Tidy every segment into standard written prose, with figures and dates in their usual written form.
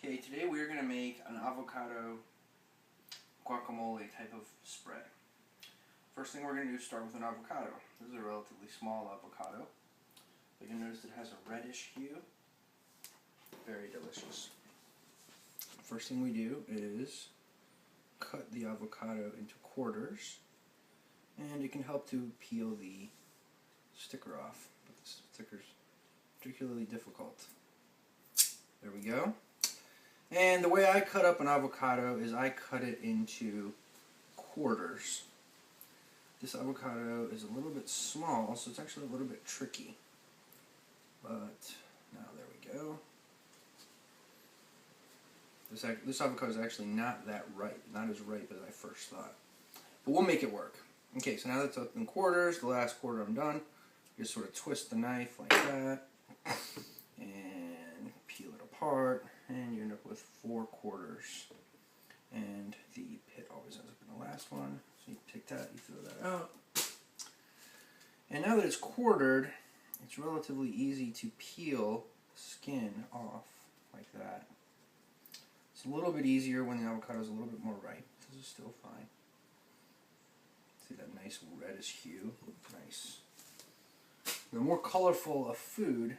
Okay, today we are going to make an avocado guacamole type of spread. First thing we're going to do is start with an avocado. This is a relatively small avocado, but you'll notice it has a reddish hue. Very delicious. First thing we do is cut the avocado into quarters, and it can help to peel the sticker off, but the sticker's particularly difficult. There we go. And the way I cut up an avocado is I cut it into quarters. This avocado is a little bit small, so it's actually a little bit tricky. But now there we go. This avocado is actually not that ripe, not as ripe as I first thought. But we'll make it work. Okay, so now that's up in quarters. The last quarter I'm done. Just sort of twist the knife like that and peel it apart, and you end up with 4 quarters. And the pit always ends up in the last one. So you take that, you throw that out. And now that it's quartered, it's relatively easy to peel the skin off like that. It's a little bit easier when the avocado is a little bit more ripe. This is still fine. See that nice reddish hue? Nice. The more colorful a food,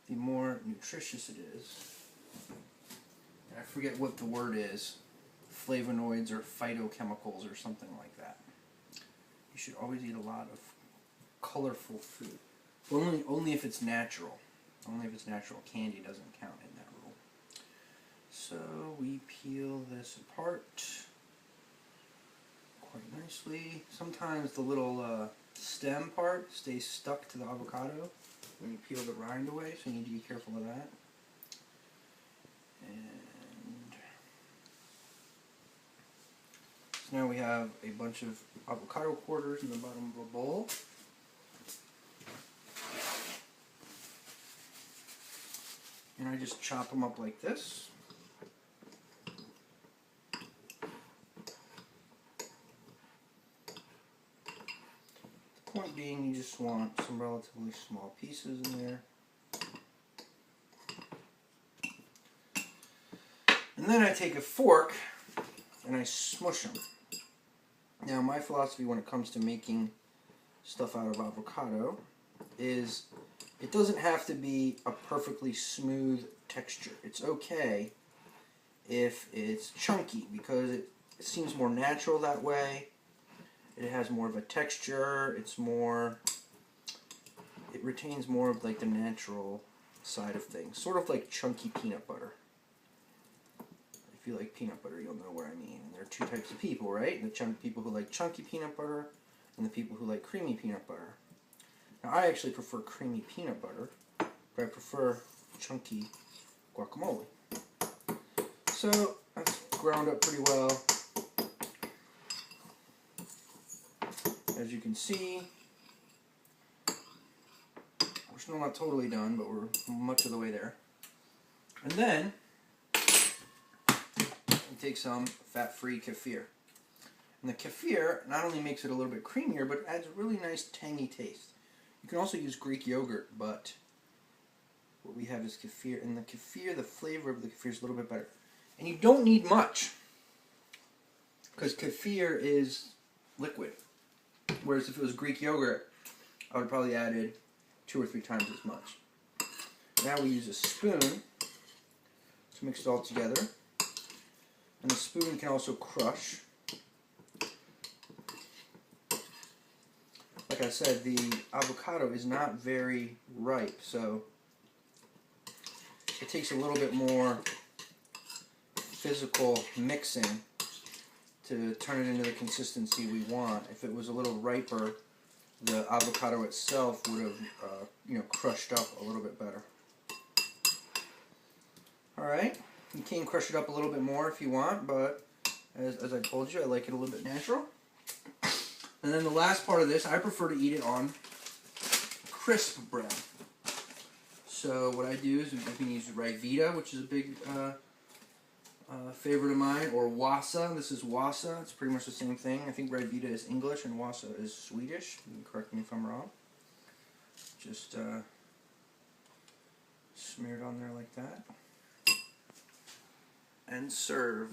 the more nutritious it is. And I forget what the word is. Flavonoids or phytochemicals or something like that. You should always eat a lot of colorful food. Only if it's natural. Only if it's natural. Candy doesn't count in that rule. So we peel this apart quite nicely. Sometimes the little stem part stays stuck to the avocado when you peel the rind away, so you need to be careful of that. And so now we have a bunch of avocado quarters in the bottom of a bowl. And I just chop them up like this. The point being, you just want some relatively small pieces in there. And then I take a fork and I smush them. Now my philosophy when it comes to making stuff out of avocado is it doesn't have to be a perfectly smooth texture. It's okay if it's chunky because it seems more natural that way. It has more of a texture. It retains more of like the natural side of things. Sort of like chunky peanut butter. If you like peanut butter, you'll know what I mean. There are 2 types of people, right? The people who like chunky peanut butter and the people who like creamy peanut butter. Now I actually prefer creamy peanut butter, but I prefer chunky guacamole. So that's ground up pretty well. As you can see, we're still not totally done, but we're much of the way there. And then, we take some fat-free kefir. And the kefir not only makes it a little bit creamier, but adds a really nice tangy taste. You can also use Greek yogurt, but what we have is kefir. And the kefir, the flavor of the kefir is a little bit better. And you don't need much, because kefir is liquid. Whereas if it was Greek yogurt, I would have probably added 2 or 3 times as much. Now we use a spoon to mix it all together. And the spoon can also crush. Like I said, the avocado is not very ripe, so it takes a little bit more physical mixing to turn it into the consistency we want. If it was a little riper, the avocado itself would have crushed up a little bit better. Alright, you can crush it up a little bit more if you want, but as I told you, I like it a little bit natural. And then the last part of this, I prefer to eat it on crisp bread. So what I do is I can use Rivita, which is a big favorite of mine, or Wasa. This is Wasa. It's pretty much the same thing. I think Rivita is English and Wasa is Swedish. You can correct me if I'm wrong. Just smear it on there like that. and serve.